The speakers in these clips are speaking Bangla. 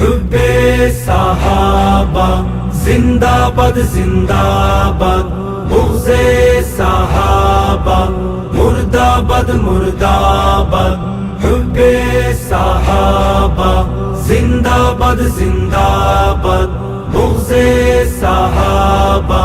হুব্বে সাহাবা জিন্দাবাদ জিন্দাবাদ, বুগজে সাহাবা মুর্দাবাদ মুর্দাবাদ। হুব্বে সাহাবা জিন্দাবাদ জিন্দাবাদ, বুগজে সাহাবা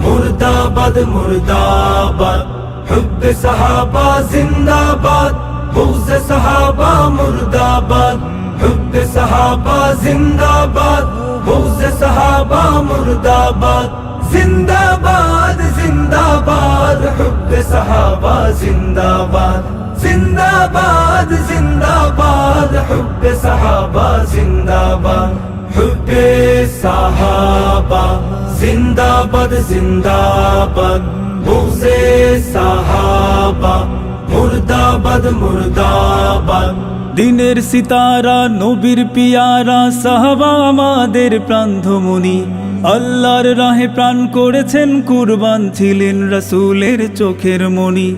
মুর্দাবাদ মুর্দাবাদ। হুব্বে সাহাবা জিন্দাবাদ, বুগজে সাহাবা মুর্দাবাদ। হুব্বে সাহাবা জিন্দাবাদ, বুগজে সাহাবা মুর্দাবাদ। জিন্দাবাদ জিন্দাবাদ, হুব্বে সাহাবা জিন্দাবাদ। জিন্দাবাদ জিন্দাবাদ, হুব্বে সাহাবা জিন্দাবাদ। হুব্বে সাহাবা জিন্দাবাদ জিন্দাবাদ, বুগজে সাহাবা মুর্দাবাদ মুর্দাবাদ। দিনের সিতারা নবীর পিয়ারা সাহাবা আমাদের প্রাণধমনি, আল্লাহর রাহে প্রাণ করেছেন কুরবান, ছিলেন রাসূলের চোখের মণি।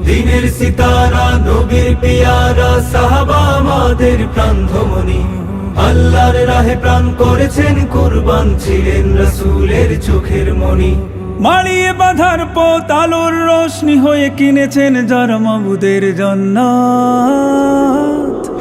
দিনের সিতারা নবীর পিয়ারা সাহাবা আমাদের প্রাণধমনি, আল্লাহর রাহে প্রাণ করেছেন কুরবান, ছিলেন রাসূলের চোখের মণি। মাড়িয়ে বাঁধার পথ আলোর রোশনি হয়ে কিনেছেন যারা মাবুদের জান্নাত।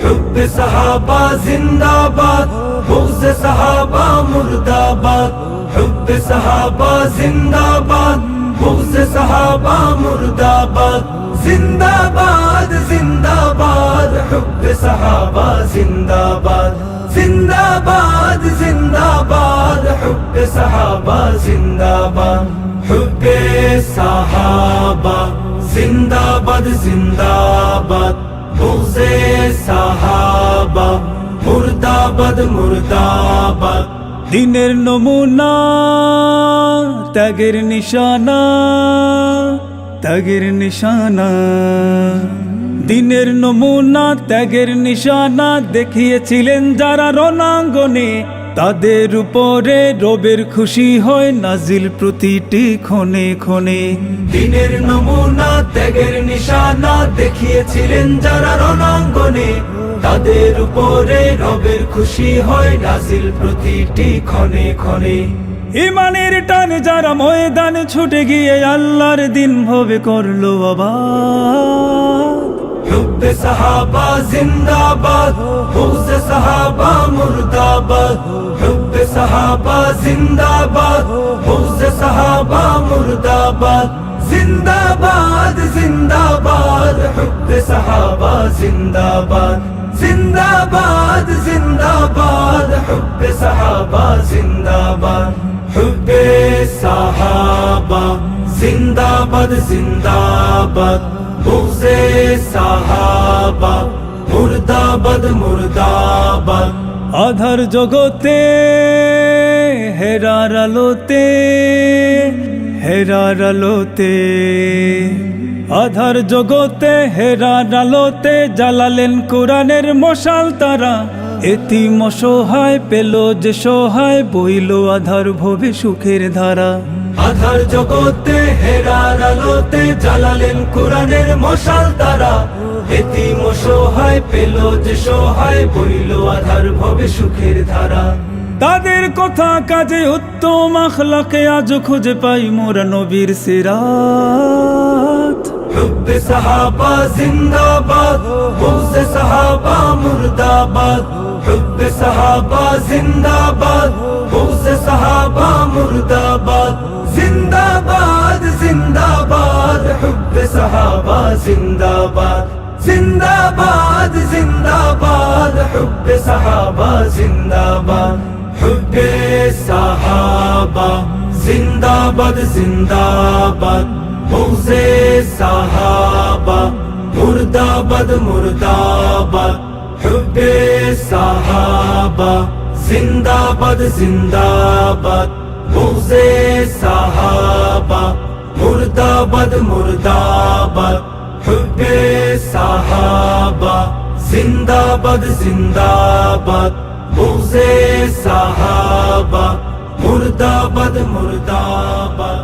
হুব্বে সাহাবা জিন্দাবাদ, বুগজে সাহাবা মুর্দাবাদ। হুব্বে সাহাবা জিন্দাবাদ, বুগজে সাহাবা মুর্দাবাদ। জিন্দাবাদ জিন্দাবাদ, হুব্বে সাহাবা জিন্দাবাদ। জিন্দাবাদ জিন্দাবাদ, হুব্বে সাহাবা জিন্দাবাদ। হুব্বে সাহাবা জিন্দাবাদ জিন্দাবাদ, বুগজে সাহাবা মুর্দাবাদ মুর্দাবাদ। দিনের নমুনা ত্যাগের নিশানা, ত্যাগের নিশানা। দিনের নমুনা ত্যাগের নিশানা দেখিয়েছিলেন যারা রণাঙ্গনে, তাদের উপরে রবের খুশি হয় নাজিল প্রতিটি ক্ষণে ক্ষণে। দিনের নমুনা ত্যাগের নিশানা দেখিয়েছিলেন যারা রণাঙ্গনে, তাদের উপরে রবের খুশি হয় নাজিল প্রতিটি ক্ষণে ক্ষণে। ইমানের টানে যারা ময়দানে ছুটে গিয়ে আল্লাহর দিন ভবে করলো আবাদ। হুব্বে সাহাবা জিন্দাবাদ, বুগজে সাহাবা মুর্দাবাদ। হুব্বে সাহাবা জিন্দাবাদ, বুগজে সাহাবা মুর্দাবাদ। জিন্দাবাদ জিন্দাবাদ, হুব্বে সাহাবা জিন্দাবাদ। জিন্দাবাদ জিন্দাবাদ, হুব্বে সাহাবা জিন্দাবাদ। হুব্বে সাহাবা জিন্দাবাদ জিন্দাবাদ, বুগজে সাহাবা মুর্দাবাদ মুর্দাবাদ। আধার জগতে হেরার আলোতে, হেরার আলোতে। আধার জগতে হেরার আলোতে জ্বালালেন কোরআনের মশাল তারা, এতিম অসহায় পেল যে সহায়, বইল আধার ভবে সুখের ধারা। আধার জগতে হেরার আলোতে জ্বালালেন কোরআনের মশাল তারা, এতিম অসহায় পেল যে সহায়, বইল আধার ভবে সুখের ধারা। তাদের কথা কাজে উত্তম আখলাকে আজ খুঁজে পাই মোরা নবীর সিরাত। হুব্বে সাহাবা জিন্দাবাদ, বুগজে সাহাবা মুর্দাবাদ। হুব্বে সাহাবা জিন্দাবাদ, বুগজে সাহাবা মুর্দাবাদ। জিন্দাবাদ জিন্দাবাদ, হুব্বে সাহাবা জিন্দাবাদ। জিন্দাবাদ জিন্দাবাদ, হুব্বে সাহাবা জিন্দাবাদ। হুব্বে সাহাবা জিন্দাবাদ জিন্দাবাদ, বুগজে সাহাবা মুর্দাবাদ মুর্দাবাদ। হুব্বে সাহাবা জিন্দাবাদ জিন্দাবাদ, বুগজে সাহাবা মুর্দাবাদ মুর্দাবাদ। হুব্বে সাহাবা জিন্দাবাদ জিন্দাবাদ, বুগজে সাহাবা মুর্দাবাদ মুর্দাবাদ।